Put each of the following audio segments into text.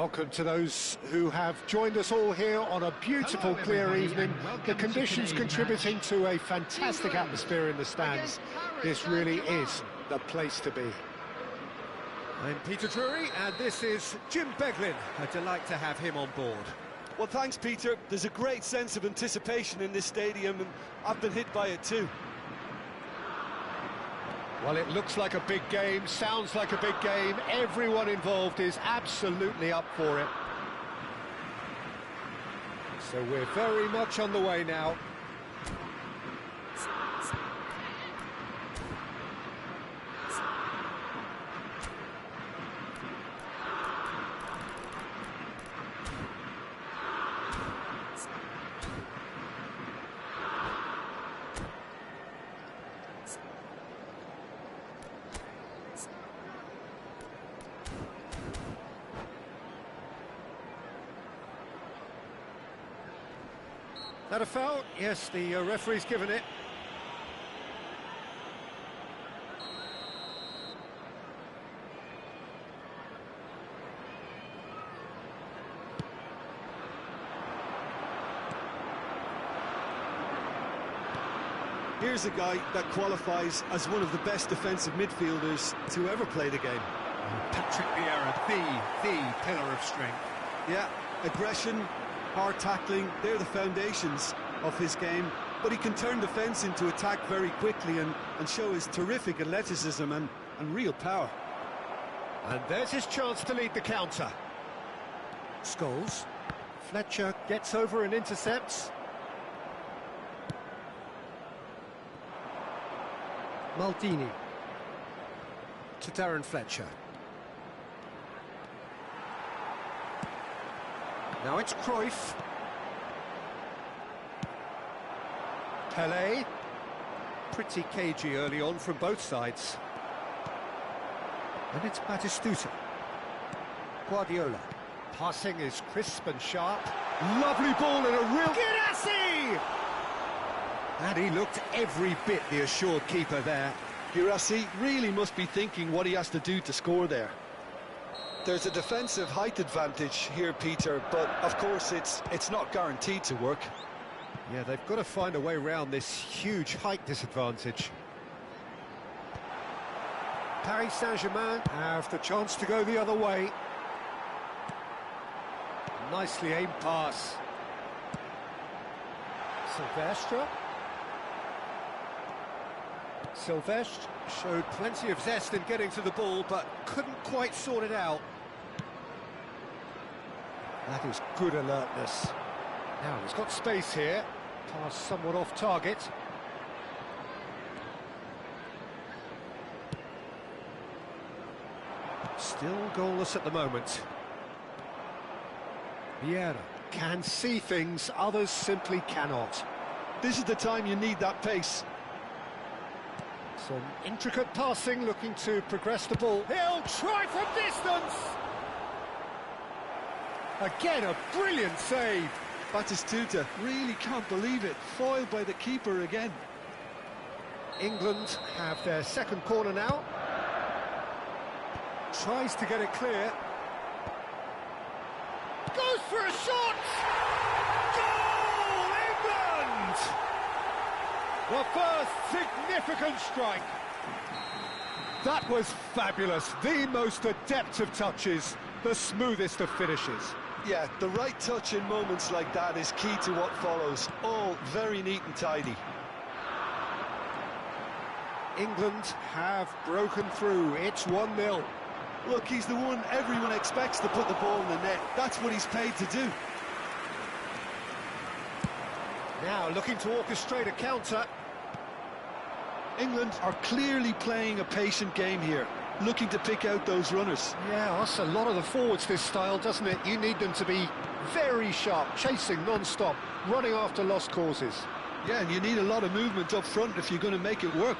Welcome to those who have joined us all here on a beautiful, clear evening. The conditions contributing to a fantastic atmosphere in the stands. This really is the place to be. I'm Peter Drury, and this is Jim Beglin. A delight to have him on board. Well, thanks, Peter. There's a great sense of anticipation in this stadium, and I've been hit by it too. Well, it looks like a big game, sounds like a big game. Everyone involved is absolutely up for it. So we're very much on the way now. That a foul? Yes, the referee's given it. Here's a guy that qualifies as one of the best defensive midfielders to ever play the game. Patrick Vieira, the pillar of strength. Yeah, aggression, hard tackling, they're the foundations of his game, but he can turn defence into attack very quickly and show his terrific athleticism and real power. And there's his chance to lead the counter. Scholes. Fletcher gets over and intercepts. Maldini. To Darren Fletcher. Now it's Cruyff. Pelé. Pretty cagey early on from both sides. And it's Batistuta. Guardiola. Passing is crisp and sharp. Lovely ball and a real... Guirassy! And he looked every bit the assured keeper there. Guirassy really must be thinking what he has to do to score there. There's a defensive height advantage here, Peter, but of course it's not guaranteed to work. Yeah, they've got to find a way around this huge height disadvantage. Paris Saint-Germain have the chance to go the other way. Nicely aimed pass. Silvestre showed plenty of zest in getting to the ball, but couldn't quite sort it out. That is good alertness. Now he's got space here. Pass somewhat off target. Still goalless at the moment. Vieira can see things others simply cannot. This is the time you need that pace. Some intricate passing, looking to progress the ball. He'll try from distance! Again, a brilliant save. Batistuta really can't believe it. Foiled by the keeper again. England have their second corner now. Tries to get it clear. Goes for a shot! Goal, England! The first significant strike. That was fabulous. The most adept of touches, the smoothest of finishes. Yeah, the right touch in moments like that is key to what follows. All very neat and tidy. England have broken through. It's 1-0. Look, he's the one everyone expects to put the ball in the net. That's what he's paid to do. Now looking to orchestrate a counter. England are clearly playing a patient game here, looking to pick out those runners. Yeah, that's a lot of the forwards, this style, doesn't it? You need them to be very sharp, chasing non-stop, running after lost causes. Yeah, and you need a lot of movement up front if you're going to make it work.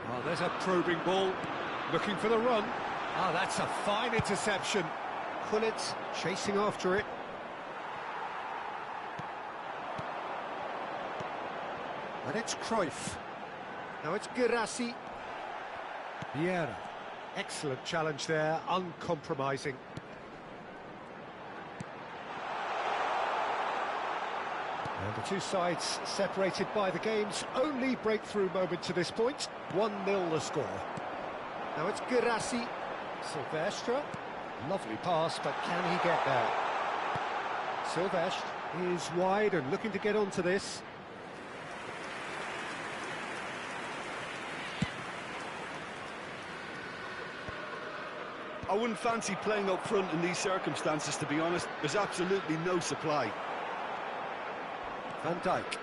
Oh, there's a probing ball, looking for the run. Ah, that's a fine interception. Gullit chasing after it. And it's Cruyff. Now it's Guirassy. Vieira. Excellent challenge there, uncompromising. And the two sides separated by the game's only breakthrough moment to this point. 1-0 the score. Now it's Girassi. Silvestre. Lovely pass, but can he get there? Silvestre is wide and looking to get onto this. I wouldn't fancy playing up front in these circumstances, to be honest. There's absolutely no supply. Van Dijk.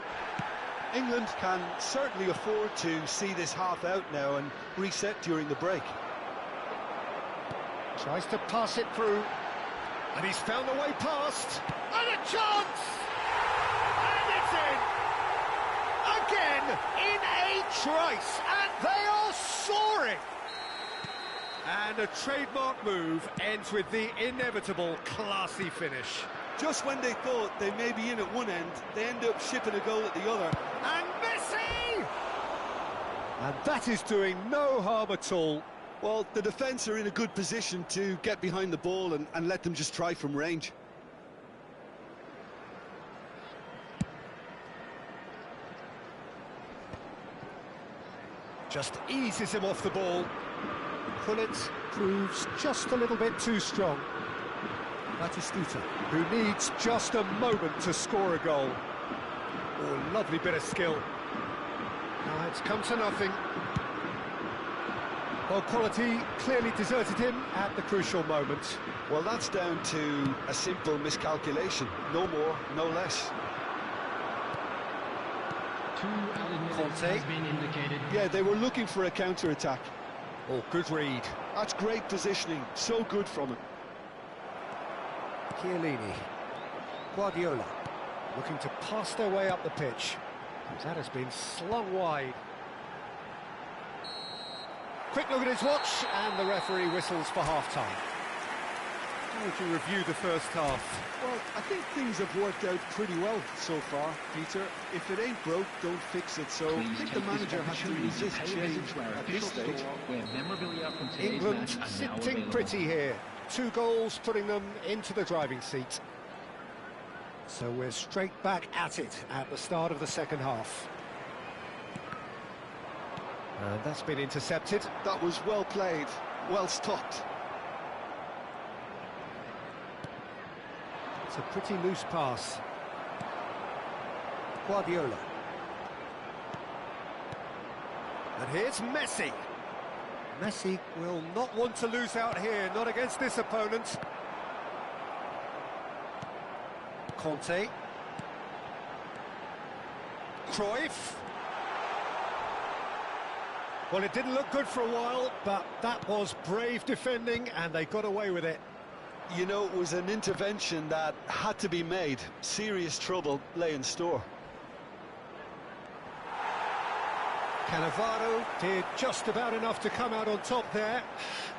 England can certainly afford to see this half out now and reset during the break. Tries to pass it through. And he's found a way past. And a chance! And it's in! Again, in a trice. And they are soaring! And a trademark move ends with the inevitable classy finish. Just when they thought they may be in at one end, they end up shipping a goal at the other. And Messi! And that is doing no harm at all. Well, the defence are in a good position to get behind the ball and let them just try from range. Just eases him off the ball. Pullet proves just a little bit too strong. Batistuta, who needs just a moment to score a goal. Oh, lovely bit of skill. Now it's come to nothing. Well, quality clearly deserted him at the crucial moment. Well, that's down to a simple miscalculation. No more, no less. Conte. Yeah, they were looking for a counter-attack. Oh, good read. That's great positioning. So good from him. Chiellini. Guardiola. Looking to pass their way up the pitch. That has been slung wide. Quick look at his watch, and the referee whistles for half-time. How would you review the first half? Well, I think things have worked out pretty well so far, Peter. If it ain't broke, don't fix it. So I think the manager has to resist change at this stage. England sitting pretty here. 2 goals putting them into the driving seat. So we're straight back at it at the start of the second half. And that's been intercepted. That was well played, well stopped. It's a pretty loose pass. Guardiola. And here's Messi. Messi will not want to lose out here, not against this opponent. Conte. Cruyff. Well, it didn't look good for a while, but that was brave defending, and they got away with it. You know, it was an intervention that had to be made. Serious trouble lay in store. Cannavaro did just about enough to come out on top there.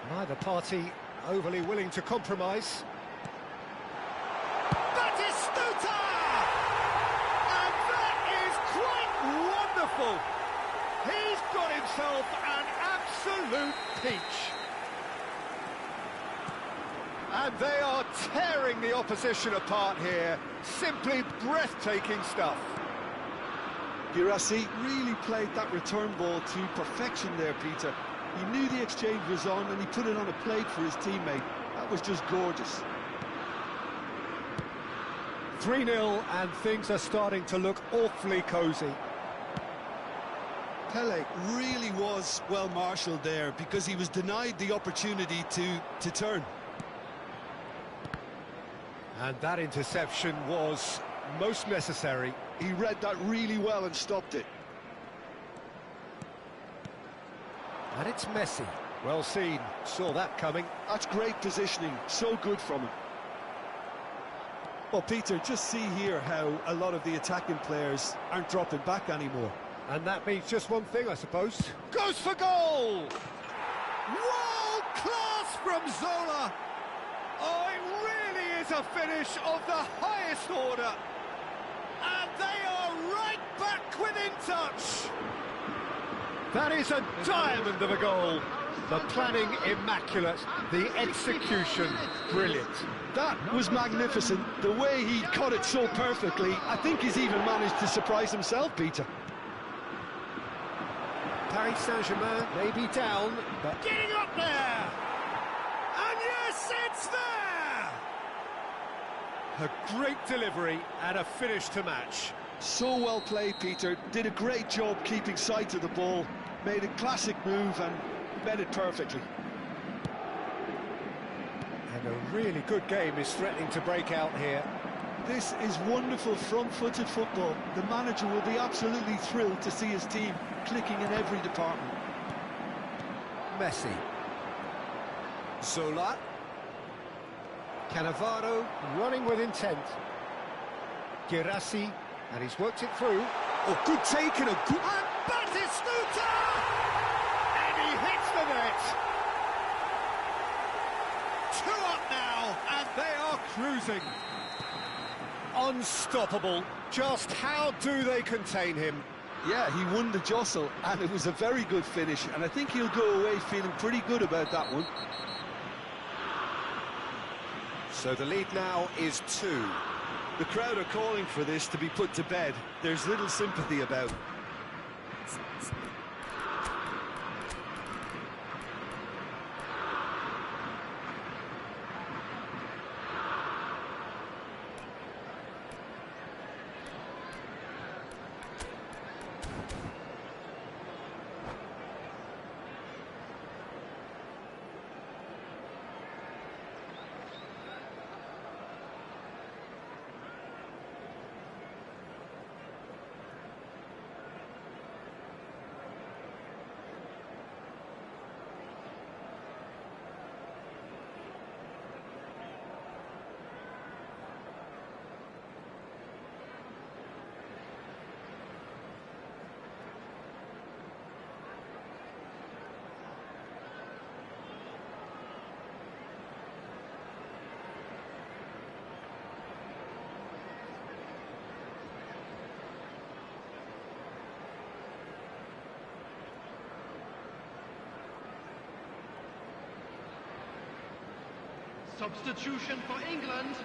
Neither party overly willing to compromise. Batistuta! And that is quite wonderful! He's got himself an absolute peach. And they are tearing the opposition apart here. Simply breathtaking stuff. Girassi really played that return ball to perfection there, Peter. He knew the exchange was on and he put it on a plate for his teammate. That was just gorgeous. 3-0 and things are starting to look awfully cosy. Pele really was well marshalled there because he was denied the opportunity to turn. And that interception was most necessary. He read that really well and stopped it. And it's Messi. Well seen, saw that coming. That's great positioning, so good from him. Well, Peter, just see here how a lot of the attacking players aren't dropping back anymore. And that means just one thing, I suppose. Goes for goal! World class from Zola! Oh, it really is a finish of the highest order. And they are right back within touch. That is a diamond of a goal. The planning immaculate, the execution brilliant. That was magnificent. The way he cut it so perfectly, I think he's even managed to surprise himself, Peter. Paris Saint-Germain may be down, but getting up there! And yes, it's there! A great delivery and a finish to match. So well played, Peter. Did a great job keeping sight of the ball. Made a classic move and met it perfectly. And a really good game is threatening to break out here. This is wonderful front-footed football. The manager will be absolutely thrilled to see his team clicking in every department. Messi. Zola. Cannavaro running with intent. Girassi, and he's worked it through. Oh, good take and a good... And Batistuta! And he hits the net! 2 up now, and they are cruising. Unstoppable. Just how do they contain him? Yeah, he won the jostle, and it was a very good finish, and I think he'll go away feeling pretty good about that one. So the lead now is 2. The crowd are calling for this to be put to bed. There's little sympathy about. Substitution for England.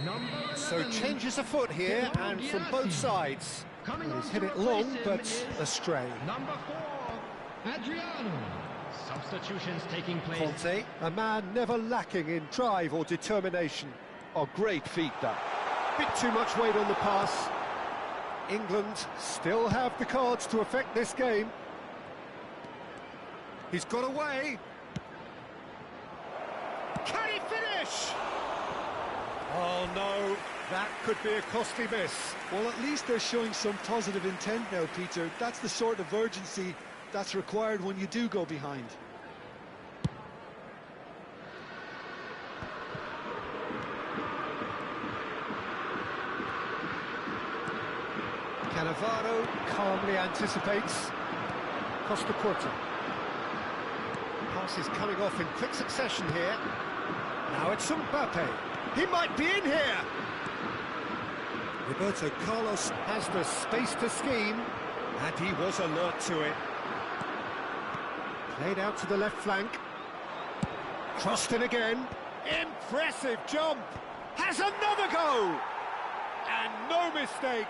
Number 11. So changes afoot here, and from both sides. He's hit it long, but astray. Number 4, Adriano. Substitutions taking place. Conte, a man never lacking in drive or determination. Oh, great feat, that. Bit too much weight on the pass. England still have the cards to affect this game. He's got away. Can he finish? Oh no, that could be a costly miss. Well, at least they're showing some positive intent now, Peter. That's the sort of urgency that's required when you do go behind. Cannavaro calmly anticipates. Costa Curta. Pass is coming off in quick succession here. Now it's Mbappe. He might be in here. Roberto Carlos has the space to scheme, and he was alert to it. Played out to the left flank. Crossed in again. Impressive jump. Has another go. And no mistake.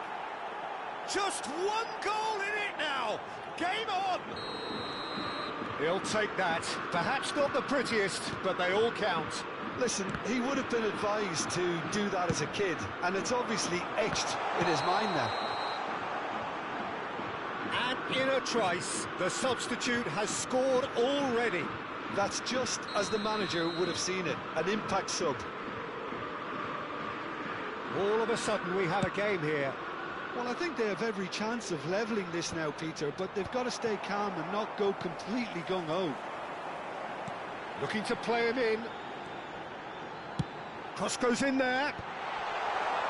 Just 1 goal in it now. Game on. He'll take that. Perhaps not the prettiest, but they all count. Listen, he would have been advised to do that as a kid, and it's obviously etched in his mind now. And in a trice, the substitute has scored already. That's just as the manager would have seen it, an impact sub. All of a sudden we have a game here. Well, I think they have every chance of levelling this now, Peter, but they've got to stay calm and not go completely gung-ho. Looking to play him in. Cross goes in there.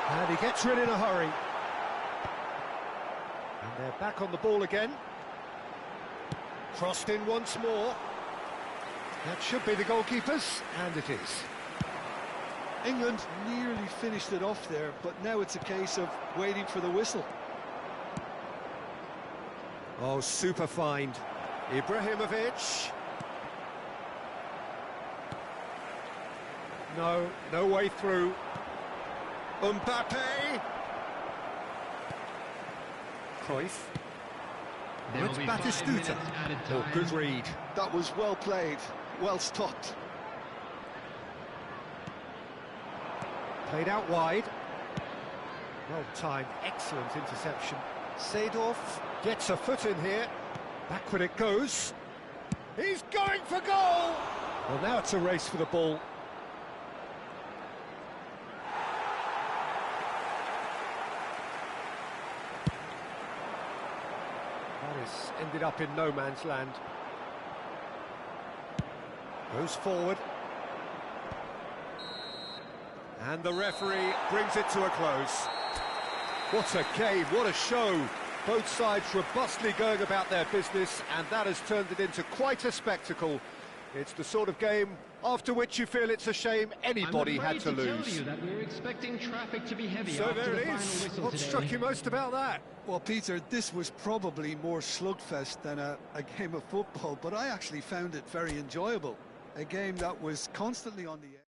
And he gets rid in a hurry. And they're back on the ball again. Crossed in once more. That should be the goalkeepers, and it is. England nearly finished it off there, but now it's a case of waiting for the whistle. Oh, super find. Ibrahimovic. No, no way through. Mbappe! Cruyff. There It's will be 5 Batistuta. minutes added Oh, time. good read. That was well played, well stopped. Played out wide. Well timed, excellent interception. Seedorf gets a foot in here. Backward it goes. He's going for goal! Well, now it's a race for the ball. That has ended up in no man's land. Goes forward. And the referee brings it to a close. What a game, what a show. Both sides robustly going about their business, and that has turned it into quite a spectacle. It's the sort of game after which you feel it's a shame anybody had to lose. I'm afraid to tell you that we're expecting traffic to be heavy So after there the it final is. whistle What today. struck you most about that? Well, Peter, this was probably more slugfest than a game of football, but I actually found it very enjoyable. A game that was constantly on the edge.